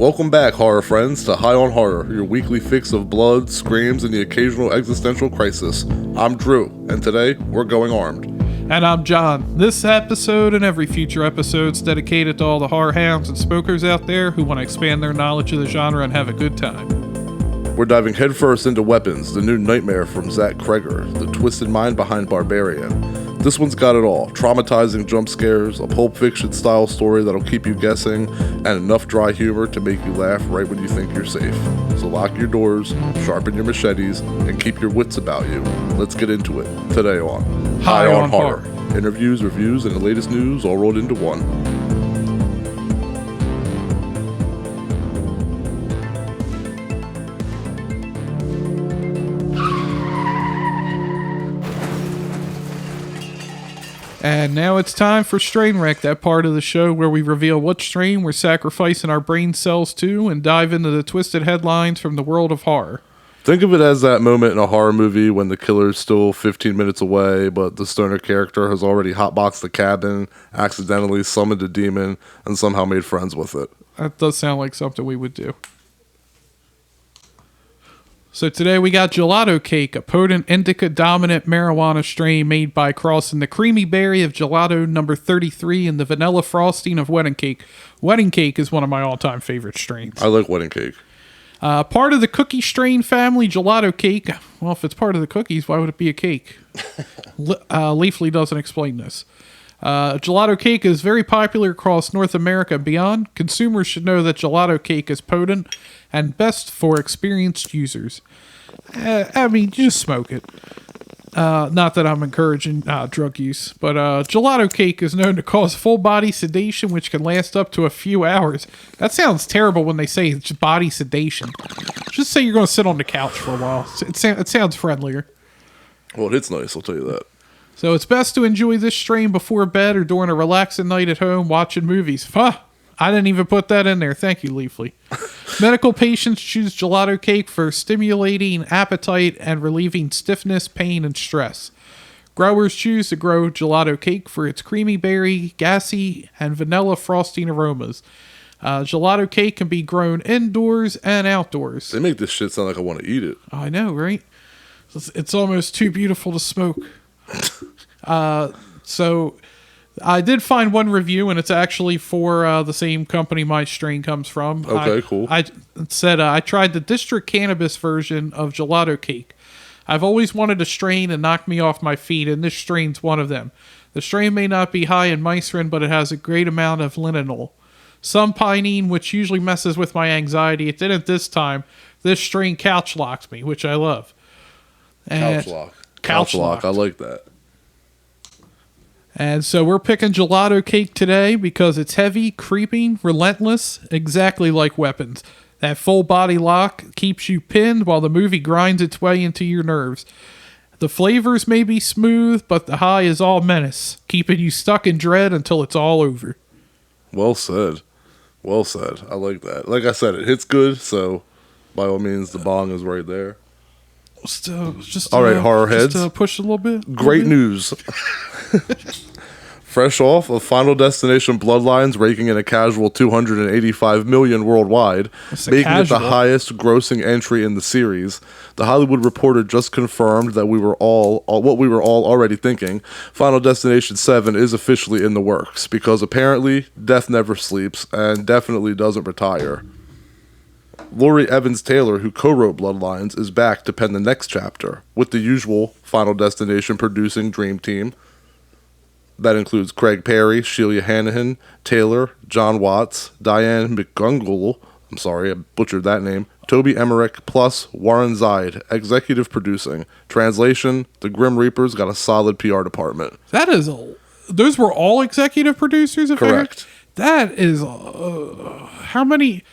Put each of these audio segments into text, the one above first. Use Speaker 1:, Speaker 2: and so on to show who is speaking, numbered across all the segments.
Speaker 1: Welcome back, horror friends, to High on Horror, your weekly fix of blood, screams, and the occasional existential crisis. I'm Drew, and today we're going armed.
Speaker 2: And I'm John. This episode and every future episode is dedicated to all the horror hounds and smokers out there who want to expand their knowledge of the genre and have a good time.
Speaker 1: We're diving headfirst into Weapons, the new nightmare from Zach Kreger, the twisted mind behind Barbarian. This one's got it all. Traumatizing jump scares, a Pulp Fiction style story that'll keep you guessing, and enough dry humor to make you laugh right when you think you're safe. So lock your doors, sharpen your machetes, and keep your wits about you. Let's get into it today on
Speaker 2: High on Horror.
Speaker 1: Interviews, reviews, and the latest news all rolled into one.
Speaker 2: And now it's time for Strain Wreck, that part of the show where we reveal what strain we're sacrificing our brain cells to and dive into the twisted headlines from the world of horror.
Speaker 1: Think of it as that moment in a horror movie when the killer's still 15 minutes away, but the stoner character has already hotboxed the cabin, accidentally summoned a demon, and somehow made friends with it.
Speaker 2: That does sound like something we would do. So today we got Gelato Cake, a potent indica-dominant marijuana strain made by crossing the creamy berry of gelato number 33 and the vanilla frosting of wedding cake. Wedding cake is one of my all-time favorite strains.
Speaker 1: I like wedding cake.
Speaker 2: Part of the cookie strain family, Gelato Cake. Well, if it's part of the cookies, why would it be a cake? Leafly doesn't explain this. Gelato Cake is very popular across North America and beyond. Consumers should know that Gelato Cake is potent and best for experienced users. I mean, just smoke it. Not that I'm encouraging drug use, but Gelato Cake is known to cause full body sedation, which can last up to a few hours. That sounds terrible when they say it's body sedation. Just say you're going to sit on the couch for a while. It sounds friendlier.
Speaker 1: Well, it's nice, I'll tell you that.
Speaker 2: So it's best to enjoy this strain before bed or during a relaxing night at home watching movies. I didn't even put that in there. Thank you, Leafly. Medical patients choose Gelato Cake for stimulating appetite and relieving stiffness, pain, and stress. Growers choose to grow Gelato Cake for its creamy berry, gassy, and vanilla frosting aromas. Gelato Cake can be grown indoors and outdoors.
Speaker 1: They make this shit sound like I want to eat it.
Speaker 2: I know, right? It's almost too beautiful to smoke. So I did find one review, and it's actually for the same company my strain comes from.
Speaker 1: Okay, cool.
Speaker 2: I said, I tried the District Cannabis version of Gelato Cake. I've always wanted a strain to knock me off my feet, and this strain's one of them. The strain may not be high in mycin, but it has a great amount of linalool. Some pinene, which usually messes with my anxiety. It didn't this time. This strain couch locks me, which I love.
Speaker 1: Couch lock. I like that.
Speaker 2: And so we're picking Gelato Cake today because it's heavy, creeping, relentless, exactly like Weapons. That full body lock keeps you pinned while the movie grinds its way into your nerves. The flavors may be smooth, but the high is all menace, keeping you stuck in dread until it's all over.
Speaker 1: Well said. Well said. I like that. Like I said, it hits good, so by all means, the bong is right there.
Speaker 2: All
Speaker 1: right, horror heads.
Speaker 2: Just push a little bit.
Speaker 1: Great news. Fresh off of Final Destination Bloodlines raking in a casual $285 million worldwide, making it the highest grossing entry in the series, The Hollywood Reporter just confirmed that what we were all already thinking. Final Destination 7 is officially in the works, because apparently death never sleeps and definitely doesn't retire. Laurie Evans-Taylor, who co-wrote Bloodlines, is back to pen the next chapter, with the usual Final Destination producing dream team. That includes Craig Perry, Sheila Hanahan, Taylor, John Watts, Diane McGungle, I'm sorry, I butchered that name, Toby Emmerich, plus Warren Zeid, executive producing. Translation, the Grim Reapers got a solid PR department.
Speaker 2: Those were all executive producers?
Speaker 1: Correct.
Speaker 2: That is, how many...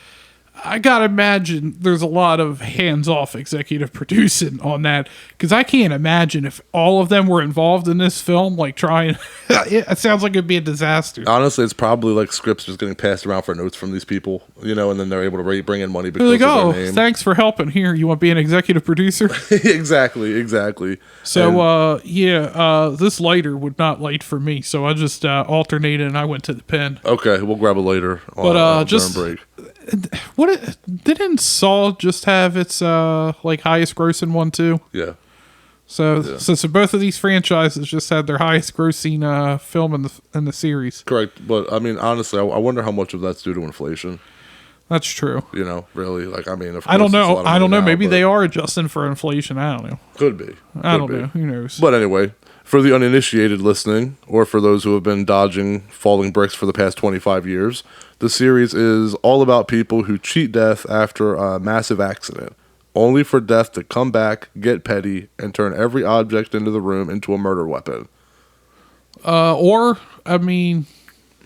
Speaker 2: I gotta imagine there's a lot of hands-off executive producing on that, because I can't imagine if all of them were involved in this film, like trying. It sounds like it'd be a disaster.
Speaker 1: Honestly, it's probably like scripts just getting passed around for notes from these people, and then they're able to bring in money because
Speaker 2: of their
Speaker 1: name.
Speaker 2: Thanks for helping. Here, you want to be an executive producer?
Speaker 1: Exactly.
Speaker 2: So, this lighter would not light for me, so I just alternated and I went to the pen.
Speaker 1: Okay, we'll grab a later.
Speaker 2: But
Speaker 1: during break.
Speaker 2: Didn't Saw just have its like highest grossing one too?
Speaker 1: Yeah.
Speaker 2: So both of these franchises just had their highest grossing film in the series.
Speaker 1: Correct, but I mean, honestly, I wonder how much of that's due to inflation.
Speaker 2: That's true.
Speaker 1: You know, really, like, I mean, of course,
Speaker 2: I don't know. I don't know.
Speaker 1: now,
Speaker 2: Maybe they are adjusting for inflation. I don't know.
Speaker 1: Could be.
Speaker 2: I don't know. Who knows?
Speaker 1: But anyway, for the uninitiated listening, or for those who have been dodging falling bricks for the past 25 years, the series is all about people who cheat death after a massive accident, only for death to come back, get petty, and turn every object into the room into a murder weapon.
Speaker 2: Or, I mean,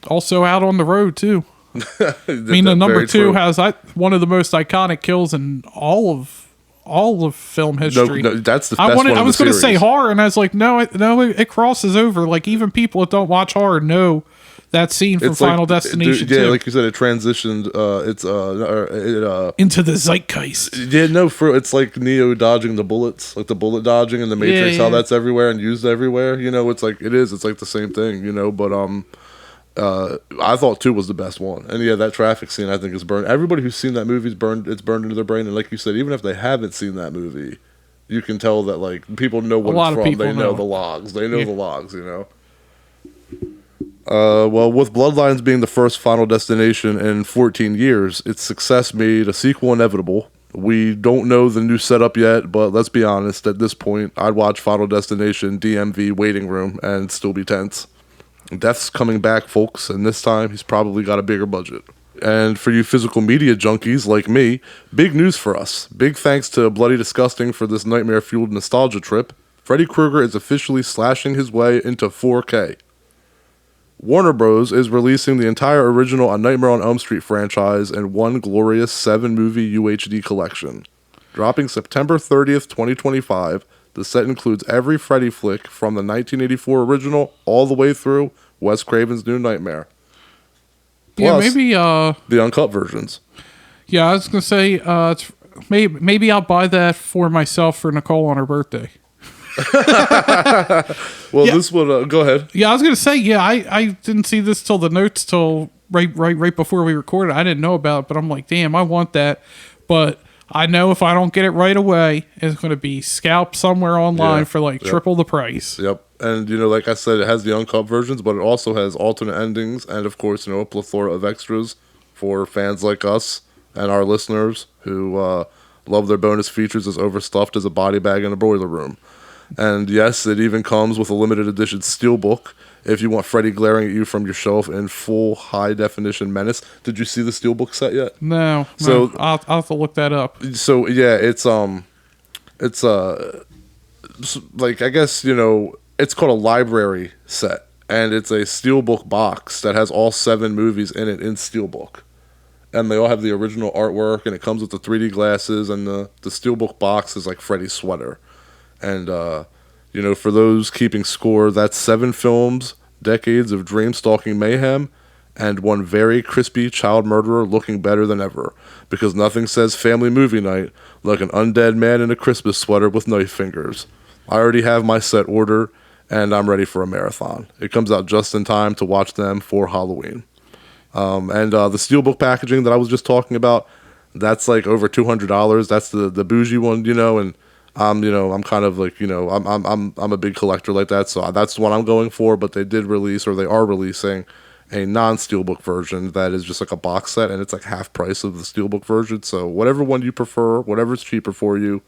Speaker 2: also out on the road, too. I mean, the number 2 has one of the most iconic kills in all of film history.
Speaker 1: No, that's the best one.
Speaker 2: I was
Speaker 1: going to
Speaker 2: say horror, and I was like, no, it crosses over. Like, even people that don't watch horror know that scene from Final Destination 2.
Speaker 1: Yeah, like you said, it transitioned.
Speaker 2: Into the zeitgeist.
Speaker 1: Yeah, no, it's like Neo dodging the bullets, like the bullet dodging in the Matrix. How that's everywhere and used everywhere. You know, it's like it's like the same thing. You know, but I thought 2 was the best one, and yeah, that traffic scene I think is burned. Everybody who's seen that movie it's burned into their brain, and like you said, even if they haven't seen that movie, you can tell that like people know what it's from. They know the logs. They know the logs. You know. Well, with Bloodlines being the first Final Destination in 14 years, its success made a sequel inevitable. We don't know the new setup yet, but let's be honest, at this point, I'd watch Final Destination DMV waiting room and still be tense. Death's coming back, folks, and this time he's probably got a bigger budget. And for you physical media junkies like me, big news for us. Big thanks to Bloody Disgusting for this nightmare-fueled nostalgia trip. Freddy Krueger is officially slashing his way into 4K. Warner Bros. Is releasing the entire original A Nightmare on Elm Street franchise in one glorious 7-movie UHD collection. Dropping September 30th, 2025, the set includes every Freddy flick from the 1984 original all the way through Wes Craven's New Nightmare. Plus,
Speaker 2: maybe
Speaker 1: the uncut versions.
Speaker 2: Yeah, I was going to say, maybe I'll buy that for myself for Nicole on her birthday.
Speaker 1: Well, this would go ahead.
Speaker 2: Yeah, I was gonna say, I didn't see this till the notes till right before we recorded. I didn't know about it, but I'm like, damn, I want that. But I know if I don't get it right away, it's gonna be scalped somewhere online for like triple the price.
Speaker 1: Yep. And like I said, it has the uncut versions, but it also has alternate endings, and of course, a plethora of extras for fans like us and our listeners who love their bonus features as overstuffed as a body bag in a boiler room. And yes, it even comes with a limited edition steelbook if you want Freddy glaring at you from your shelf in full high-definition menace. Did you see the steelbook set yet?
Speaker 2: No. So I'll have to look that up.
Speaker 1: So yeah, it's like, I guess, it's called a library set, and it's a steelbook box that has all 7 movies in it in steelbook. And they all have the original artwork, and it comes with the 3D glasses, and the steelbook box is like Freddy's sweater. And, for those keeping score, that's 7 films, decades of dream-stalking mayhem, and one very crispy child murderer looking better than ever. Because nothing says family movie night like an undead man in a Christmas sweater with knife fingers. I already have my set ordered, and I'm ready for a marathon. It comes out just in time to watch them for Halloween. And the steelbook packaging that I was just talking about, that's like over $200. That's the bougie one, and I'm kind of like, I'm a big collector like that, so that's what I'm going for. But they did release, or they are releasing, a non-steelbook version that is just like a box set, and it's like half price of the steelbook version. So whatever one you prefer, whatever's cheaper for you.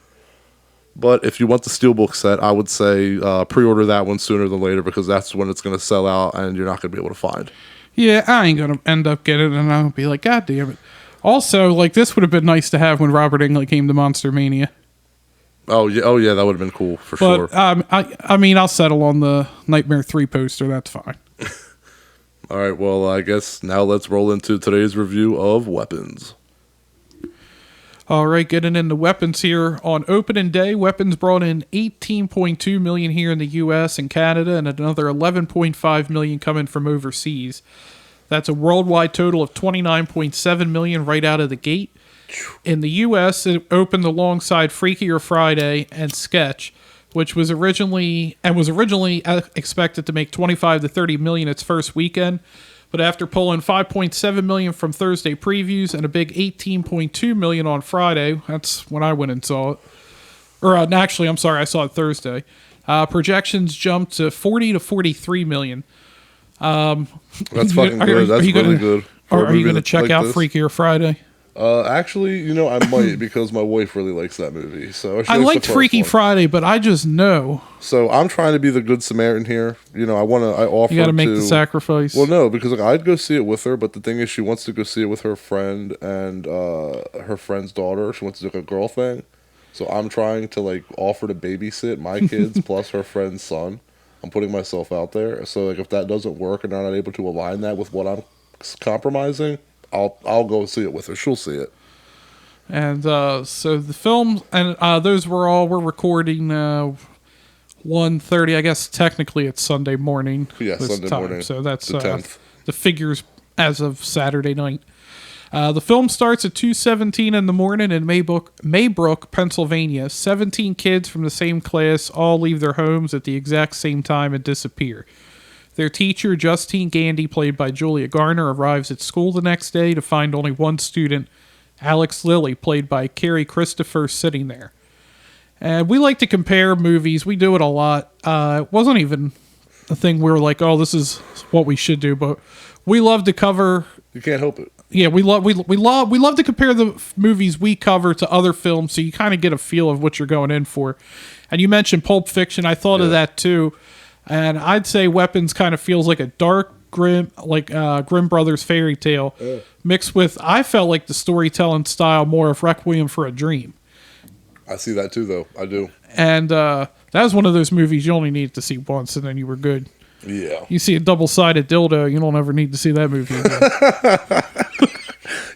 Speaker 1: But if you want the steelbook set, I would say pre-order that one sooner than later, because that's when it's going to sell out, and you're not going to be able to find.
Speaker 2: Yeah, I ain't going to end up getting it, and I'll be like, God damn it. Also, like, this would have been nice to have when Robert Englund came to Monster Mania.
Speaker 1: Oh yeah, that would have been cool for sure.
Speaker 2: I mean, I'll settle on the Nightmare 3 poster. That's fine.
Speaker 1: All right, well, I guess now let's roll into today's review of Weapons.
Speaker 2: All right, getting into Weapons here. On opening day, Weapons brought in $18.2 million here in the U.S. and Canada, and another $11.5 million coming from overseas. That's a worldwide total of $29.7 million right out of the gate. In the U.S., it opened alongside Freakier Friday and Sketch, which was originally expected to make $25 to $30 million its first weekend, But after pulling $5.7 million from Thursday previews and a big $18.2 million on Friday, that's when I went and saw it. Or actually, I'm sorry, I saw it Thursday. Projections jumped to 40 to 43 million.
Speaker 1: That's fucking good. That's really good.
Speaker 2: Are you going to check out Freakier Friday?
Speaker 1: Actually, I might because my wife really likes that movie. So
Speaker 2: I liked Freaky Friday, but I just know.
Speaker 1: So I'm trying to be the good Samaritan here. I offer.
Speaker 2: You got to make the sacrifice.
Speaker 1: Well, no, because I'd go see it with her, but the thing is, she wants to go see it with her friend and her friend's daughter. She wants to do a girl thing. So I'm trying to offer to babysit my kids plus her friend's son. I'm putting myself out there. So if that doesn't work and I'm not able to align that with what I'm compromising, I'll go see it with her. She'll see it.
Speaker 2: And so the film, and those we're recording 1:30. I guess technically it's Sunday morning.
Speaker 1: Yeah, Sunday morning.
Speaker 2: So that's
Speaker 1: the 10th.
Speaker 2: The figures as of Saturday night. The film starts at 2:17 in the morning in Maybrook, Pennsylvania. 17 kids from the same class all leave their homes at the exact same time and disappear. Their teacher, Justine Gandy, played by Julia Garner, arrives at school the next day to find only one student, Alex Lilly, played by Carrie Christopher, sitting there. And we like to compare movies. We do it a lot. It wasn't even a thing we were like, oh, this is what we should do, but we love to cover.
Speaker 1: You can't help it.
Speaker 2: Yeah, we love to compare the movies we cover to other films, so you kind of get a feel of what you're going in for. And you mentioned Pulp Fiction. I thought of that too. And I'd say Weapons kind of feels like a dark, grim, Grimm Brothers fairy tale, mixed with, I felt like the storytelling style more of Requiem for a Dream.
Speaker 1: I see that too, though. I do.
Speaker 2: And that was one of those movies you only needed to see once, and then you were good.
Speaker 1: Yeah.
Speaker 2: You see a double-sided dildo, you don't ever need to see that movie again.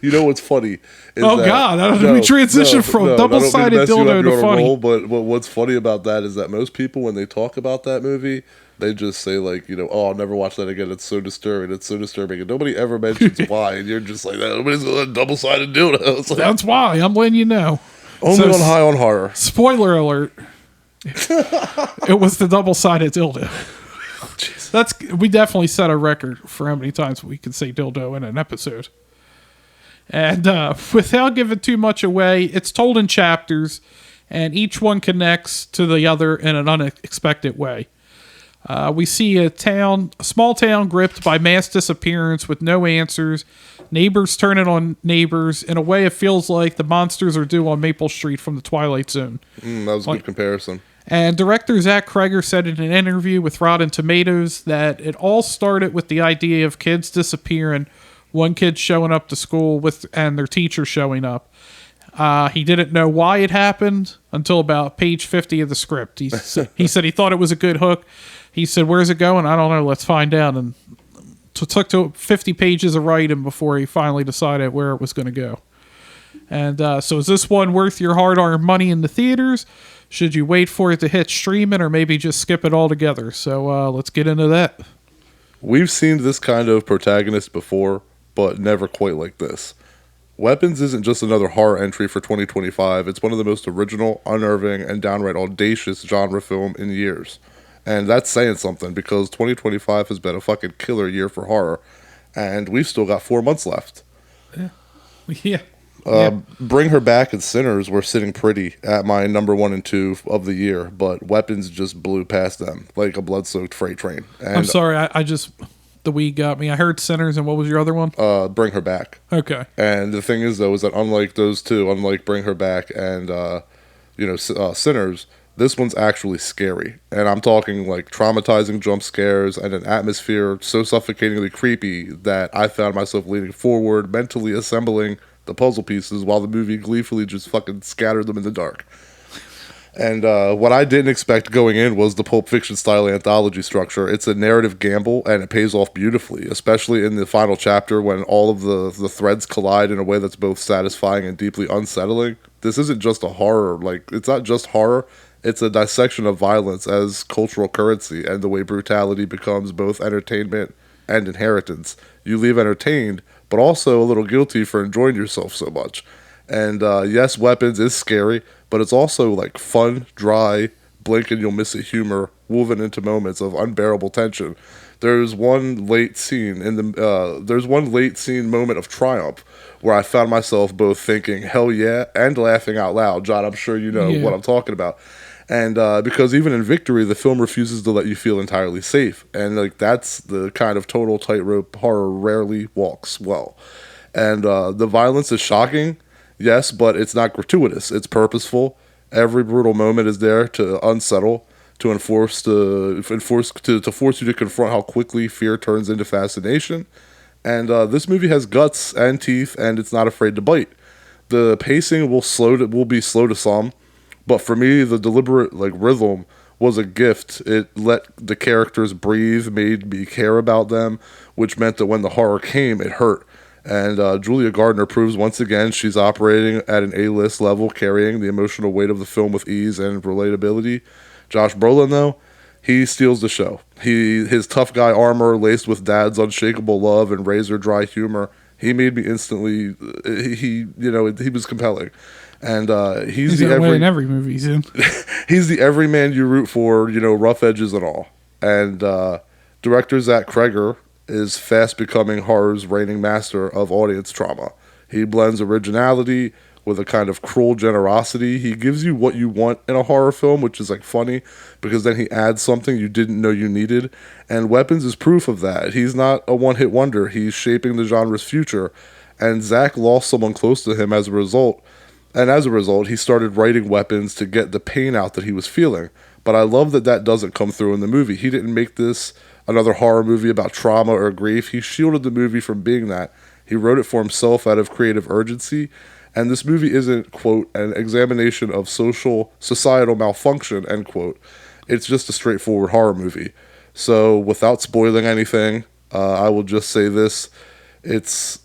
Speaker 1: You know what's funny?
Speaker 2: We transition from double-sided dildo to funny.
Speaker 1: But what's funny about that is that most people, when they talk about that movie, they just say oh, I'll never watch that again. It's so disturbing. It's so disturbing. And nobody ever mentions why. And you're just like, nobody's going to double-sided dildo.
Speaker 2: That's why. I'm letting you know.
Speaker 1: Only on High on Horror.
Speaker 2: Spoiler alert. It was the double-sided dildo. We definitely set a record for how many times we can say dildo in an episode. And without giving too much away, it's told in chapters, and each one connects to the other in an unexpected way. We see a small town gripped by mass disappearance with no answers, neighbors turning on neighbors. In a way, it feels like the monsters are due on Maple Street from the Twilight Zone.
Speaker 1: That was a good comparison.
Speaker 2: And director Zach Kreger said in an interview with Rotten Tomatoes that it all started with the idea of kids disappearing, one kid showing up to school and their teacher showing up. He didn't know why it happened until about page 50 of the script. He said he thought it was a good hook. He said, where's it going? I don't know. Let's find out. And it took to 50 pages of writing before he finally decided where it was going to go. And so is this one worth your hard-earned money in the theaters? Should you wait for it to hit streaming or maybe just skip it altogether? So let's get into that.
Speaker 1: We've seen this kind of protagonist before, but never quite like this. Weapons isn't just another horror entry for 2025. It's one of the most original, unnerving, and downright audacious genre film in years. And that's saying something because 2025 has been a fucking killer year for horror. And we've still got 4 months left.
Speaker 2: Yeah.
Speaker 1: Bring Her Back and Sinners were sitting pretty at my number 1 and 2 of the year, but Weapons just blew past them like a blood-soaked freight train. And
Speaker 2: I'm sorry, the weed got me. I heard Sinners, and what was your other one?
Speaker 1: Bring Her Back.
Speaker 2: Okay.
Speaker 1: And the thing is, though, is that unlike those two, unlike Bring Her Back and Sinners, this one's actually scary. And I'm talking like traumatizing jump scares and an atmosphere so suffocatingly creepy that I found myself leaning forward, mentally assembling the puzzle pieces while the movie gleefully just fucking scattered them in the dark. And what I didn't expect going in was the Pulp Fiction style anthology structure. It's a narrative gamble, and it pays off beautifully, especially in the final chapter when all of the threads collide in a way that's both satisfying and deeply unsettling. This isn't just a horror. It's not just horror. It's a dissection of violence as cultural currency and the way brutality becomes both entertainment and inheritance. You leave entertained, but also a little guilty for enjoying yourself so much. And yes, Weapons is scary, but it's also like fun, dry, blink and you'll miss it humor woven into moments of unbearable tension. There's one late scene moment of triumph where I found myself both thinking hell yeah and laughing out loud. John, I'm sure you know what I'm talking about. And because even in victory, the film refuses to let you feel entirely safe, and like that's the kind of total tightrope horror rarely walks well. And the violence is shocking, yes, but it's not gratuitous. It's purposeful. Every brutal moment is there to unsettle, to force you to confront how quickly fear turns into fascination. And this movie has guts and teeth, and it's not afraid to bite. The pacing will be slow to some, but for me, the deliberate rhythm was a gift. It let the characters breathe, made me care about them, which meant that when the horror came, it hurt. And Julia Gardner proves once again she's operating at an A-list level, carrying the emotional weight of the film with ease and relatability. Josh Brolin, though, he steals the show. His tough guy armor laced with Dad's unshakable love and razor dry humor. He made me instantly. He was compelling, and he's the
Speaker 2: in every movie he's in.
Speaker 1: He's the everyman you root for. Rough edges and all. And director Zach Kreger is fast becoming horror's reigning master of audience trauma. He blends originality with a kind of cruel generosity. He gives you what you want in a horror film, which is funny, because then he adds something you didn't know you needed. And Weapons is proof of that. He's not a one-hit wonder. He's shaping the genre's future. And Zach lost someone close to him as a result. And as a result, he started writing Weapons to get the pain out that he was feeling. But I love that doesn't come through in the movie. He didn't make this another horror movie about trauma or grief. He shielded the movie from being that. He wrote it for himself out of creative urgency. And this movie isn't, quote, an examination of societal malfunction, end quote. It's just a straightforward horror movie. So without spoiling anything, I will just say this. It's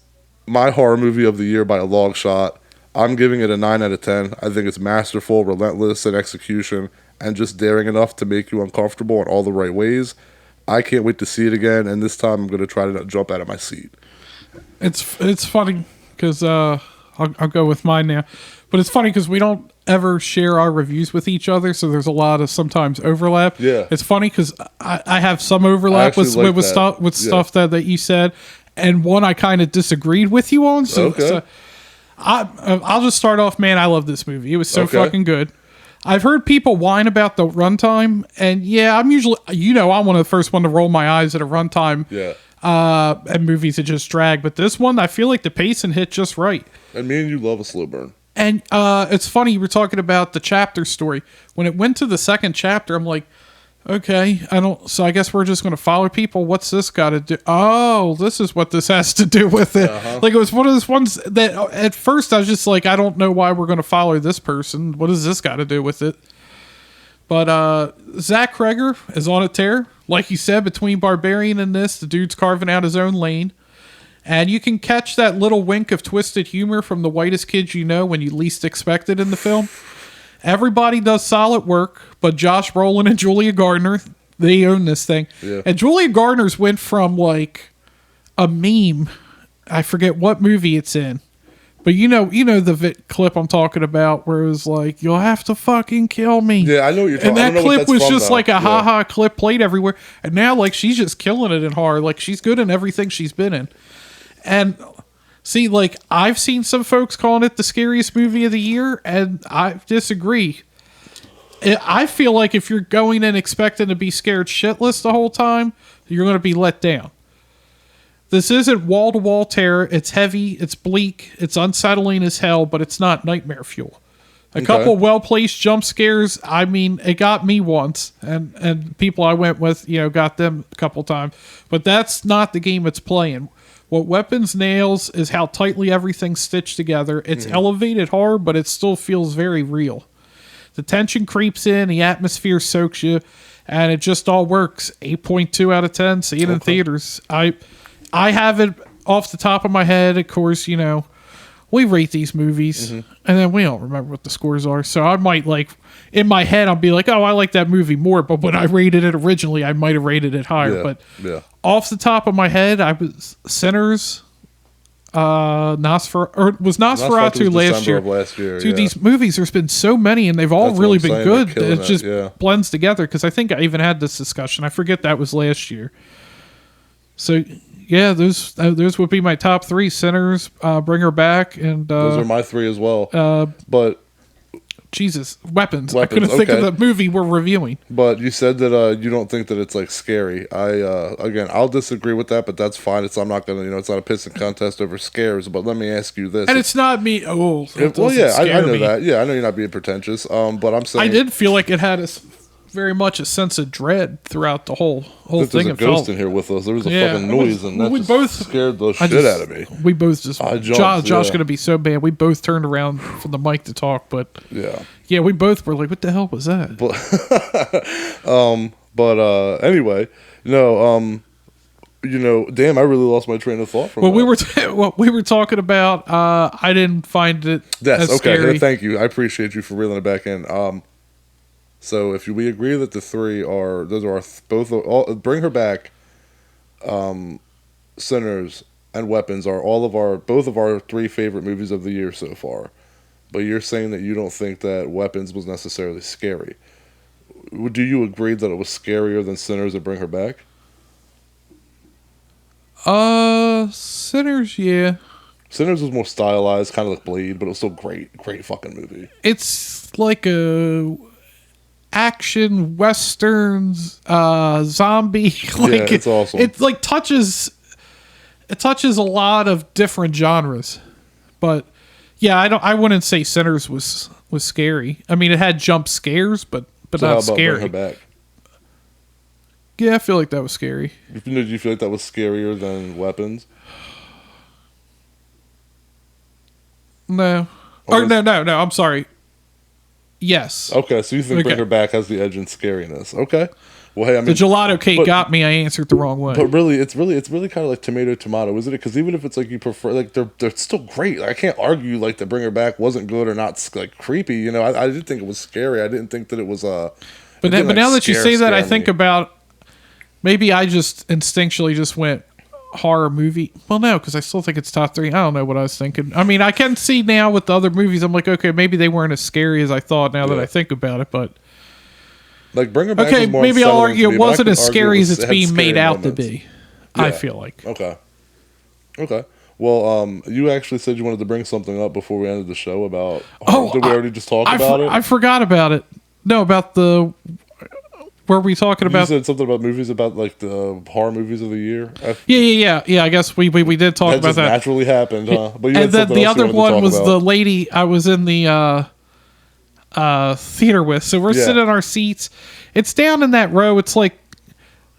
Speaker 1: my horror movie of the year by a long shot. I'm giving it a 9 out of 10. I think it's masterful, relentless in execution, and just daring enough to make you uncomfortable in all the right ways. I can't wait to see it again, and this time I'm going to try to not jump out of my seat.
Speaker 2: It's funny because I'll go with mine now. But it's funny because we don't ever share our reviews with each other, so there's a lot of sometimes overlap.
Speaker 1: Yeah.
Speaker 2: It's funny because I have some overlap with stuff that you said, and one I kind of disagreed with you on. So I'll just start off, man, I love this movie. It was so fucking good. I've heard people whine about the runtime, and yeah, I'm usually, I'm one of the first one to roll my eyes at a runtime.
Speaker 1: Yeah.
Speaker 2: And movies that just drag, but this one, I feel like the pacing hit just right.
Speaker 1: And me and you love a slow burn.
Speaker 2: And it's funny, you were talking about the chapter story. When it went to the second chapter, I'm like, okay, so I guess we're just going to follow people. What's this got to do? Oh, this is what this has to do with it. Like, it was one of those ones that at first I was just like, I don't know why we're going to follow this person. What does this got to do with it? But Zach Kreger is on a tear. Like you said, between Barbarian and this, the dude's carving out his own lane. And you can catch that little wink of twisted humor from the whitest kids you know when you least expect it in the film. Everybody does solid work, but Josh Brolin and Julia Gardner, they own this thing. Yeah. And Julia Gardner's went from like a meme. I forget what movie it's in. But you know the clip I'm talking about where it was like, you'll have to fucking kill me.
Speaker 1: Yeah, I know what you're talking
Speaker 2: about. And that clip was just like a ha-ha clip played everywhere. And now, like, she's just killing it in horror. Like, she's good in everything she's been in. And see, like, I've seen some folks calling it the scariest movie of the year, and I disagree. I feel like if you're going in expecting to be scared shitless the whole time, you're going to be let down. This isn't wall-to-wall terror. It's heavy, it's bleak, it's unsettling as hell, but it's not nightmare fuel. A couple well-placed jump scares, I mean, it got me once, and people I went with, got them a couple times. But that's not the game it's playing. What Weapons nails is how tightly everything's stitched together. It's elevated horror, but it still feels very real. The tension creeps in, the atmosphere soaks you, and it just all works. 8.2 out of 10, see it in theaters. I have it off the top of my head. Of course, we rate these movies, and then we don't remember what the scores are. So I might, in my head, I'll be like, oh, I like that movie more. But when I rated it originally, I might have rated it higher. Off the top of my head, I was Sinners, Nosferatu last year. Dude, these movies, there's been so many, and they've all really been good. It just blends together. Because I think I even had this discussion. I forget that was last year. So yeah, those would be my top 3: Sinners, Bring Her Back, and
Speaker 1: those are my 3 as well. But
Speaker 2: Jesus, Weapons. I couldn't think of the movie we're reviewing.
Speaker 1: But you said that you don't think that it's like scary. Again, I'll disagree with that, but that's fine. I'm not gonna, it's not a pissing contest over scares. But let me ask you this:
Speaker 2: and it's not me. I know
Speaker 1: that. Yeah, I know you're not being pretentious. But I'm saying
Speaker 2: I did feel like it had very much a sense of dread throughout the whole thing.
Speaker 1: There's a ghost in here with us. There was a fucking noise, and that both scared the shit out of me.
Speaker 2: We both just Josh gonna be so bad. We both turned around from the mic to talk, but yeah, we both were like, "What the hell was that?"
Speaker 1: Anyway, damn, I really lost my train of thought from
Speaker 2: what we were talking about. I didn't find it.
Speaker 1: Yes,
Speaker 2: as scary.
Speaker 1: Thank you. I appreciate you for reeling it back in. So if we agree that the 3 are both Bring Her Back, Sinners, and Weapons are both of our 3 favorite movies of the year so far, but you're saying that you don't think that Weapons was necessarily scary. Do you agree that it was scarier than Sinners and Bring Her Back?
Speaker 2: Sinners, yeah.
Speaker 1: Sinners was more stylized, kind of like Blade, but it was still great fucking movie. It's
Speaker 2: like a action westerns zombie
Speaker 1: it's awesome.
Speaker 2: It like touches a lot of different genres, but yeah, I wouldn't say Sinners was scary. I mean, it had jump scares, but
Speaker 1: so
Speaker 2: not
Speaker 1: how about
Speaker 2: scary.
Speaker 1: Bring Her Back?
Speaker 2: Yeah, I feel like that was scary.
Speaker 1: Did you feel like that was scarier than Weapons?
Speaker 2: No. No, I'm sorry. Yes.
Speaker 1: Okay, so you think Bring Her Back has the edge in scariness. Okay. Well, hey, I mean,
Speaker 2: the gelato cake got me. I answered the wrong way.
Speaker 1: But really, it's really kind of like tomato, isn't it? Because even if it's like you prefer, like they're still great. Like, I can't argue like the Bring Her Back wasn't good or not like creepy. I did think it was scary. I didn't think that it was
Speaker 2: But now that you say that, I think about maybe I just instinctually just went horror movie. Well, no, because I still think it's top 3. I don't know what I was thinking. I mean, I can see now with the other movies, I'm like, okay, maybe they weren't as scary as I thought now that I think about it, but
Speaker 1: like Bring Her Back.
Speaker 2: Okay, maybe I'll argue it wasn't as scary as it's being made out to be. Yeah. I feel like.
Speaker 1: Okay. Well, you actually said you wanted to bring something up before we ended the show about. Did we already just talk about it?
Speaker 2: I forgot about it. No, about the. Were we talking about?
Speaker 1: You said something about movies, about like the horror movies of the year.
Speaker 2: Yeah. I guess we did talk about that.
Speaker 1: Naturally happened, huh?
Speaker 2: But and then the other one was the lady I was in the theater with. So we're sitting in our seats. It's down in that row. It's like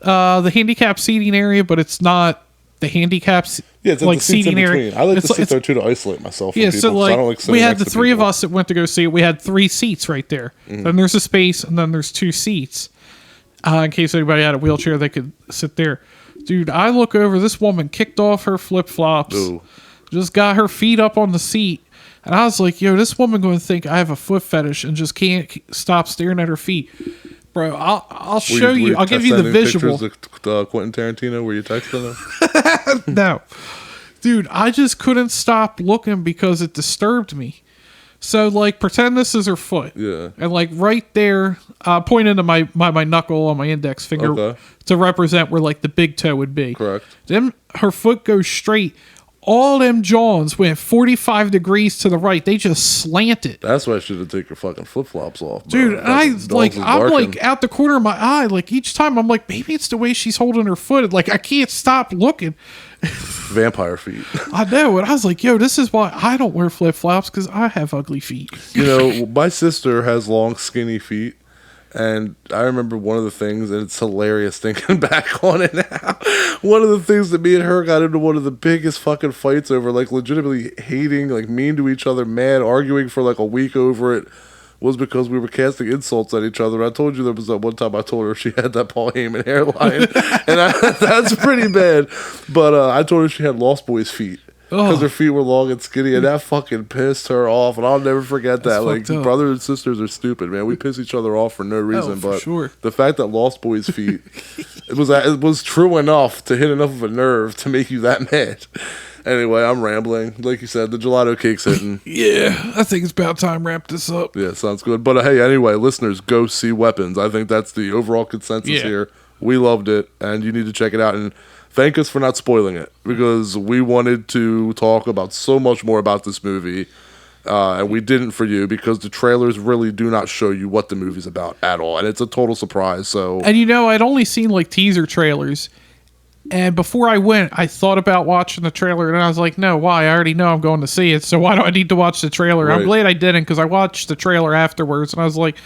Speaker 2: the handicap seating area, but it's not the handicaps.
Speaker 1: Yeah, it's like the seating area. I like to sit there too to isolate myself from people.
Speaker 2: So like,
Speaker 1: I don't like sitting
Speaker 2: we had
Speaker 1: next
Speaker 2: the 3 of
Speaker 1: people.
Speaker 2: us that went to go see it. We had 3 seats right there. Mm-hmm. Then there's a space, and then there's 2 seats. In case anybody had a wheelchair, they could sit there. Dude, I look over. This woman kicked off her flip-flops.
Speaker 1: Ooh.
Speaker 2: Just got her feet up on the seat. And I was like, yo, this woman going to think I have a foot fetish and just can't stop staring at her feet. Bro, I'll show you. I'll give you the visual.
Speaker 1: Pictures of Quentin Tarantino? Were you texting
Speaker 2: him? No. Dude, I just couldn't stop looking because it disturbed me. So, like, pretend this is her foot.
Speaker 1: Yeah.
Speaker 2: And, like, right there, point into my knuckle on my index finger to represent where, like, the big toe would be.
Speaker 1: Correct.
Speaker 2: Then her foot goes straight. All them Johns went 45 degrees to the right. They just slanted.
Speaker 1: That's why I should have taken your fucking flip-flops off, bro.
Speaker 2: Dude, I'm like out the corner of my eye. Like, each time I'm like, maybe it's the way she's holding her foot. Like, I can't stop looking.
Speaker 1: Vampire feet.
Speaker 2: I know. And I was like, yo, this is why I don't wear flip-flops, because I have ugly feet.
Speaker 1: My sister has long, skinny feet. And I remember one of the things, and it's hilarious thinking back on it now. One of the things that me and her got into one of the biggest fucking fights over, like legitimately hating, like mean to each other, mad, arguing for like a week over it, was because we were casting insults at each other. I told you there was that one time I told her she had that Paul Heyman hairline, and that's pretty bad. But I told her she had Lost Boys feet. Because her feet were long and skinny, and that fucking pissed her off, and I'll never forget that. Like, brothers and sisters are stupid, man. We piss each other off for no reason, but the fact that Lost Boys' feet, it was true enough to hit enough of a nerve to make you that mad. Anyway, I'm rambling. Like you said, the gelato cake's hitting.
Speaker 2: Yeah, I think it's about time to wrap this up.
Speaker 1: Yeah, sounds good. But hey, anyway, listeners, go see Weapons. I think that's the overall consensus here. We loved it, and you need to check it out. And thank us for not spoiling it, because we wanted to talk about so much more about this movie. And we didn't for you, because the trailers really do not show you what the movie's about at all. And it's a total surprise. So,
Speaker 2: and I'd only seen like teaser trailers. And before I went, I thought about watching the trailer, and I was like, no, why? I already know I'm going to see it, so why do I need to watch the trailer? Right. I'm glad I didn't, because I watched the trailer afterwards, and I was like,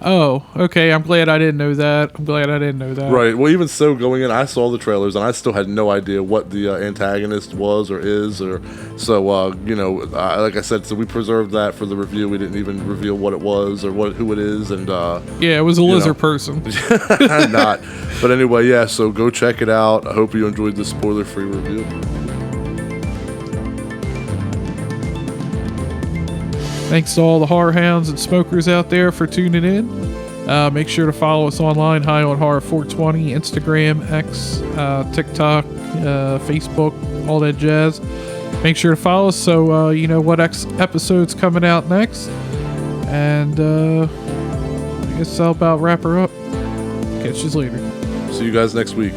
Speaker 2: oh, okay, I'm glad I didn't know that.
Speaker 1: Right. Well, even so, going in, I saw the trailers, and I still had no idea what the antagonist was or is. So, like I said, so we preserved that for the review. We didn't even reveal what it was or who it is. And
Speaker 2: yeah, it was a lizard person.
Speaker 1: Not. But anyway, yeah, so go check it out. I hope you enjoyed this spoiler-free review.
Speaker 2: Thanks to all the horror hounds and smokers out there for tuning in. Make sure to follow us online, High on Horror 420, Instagram, X, TikTok, Facebook, all that jazz. Make sure to follow us so you know what episode's coming out next. And I guess I'll about wrap her up. Catch you later.
Speaker 1: See you guys next week.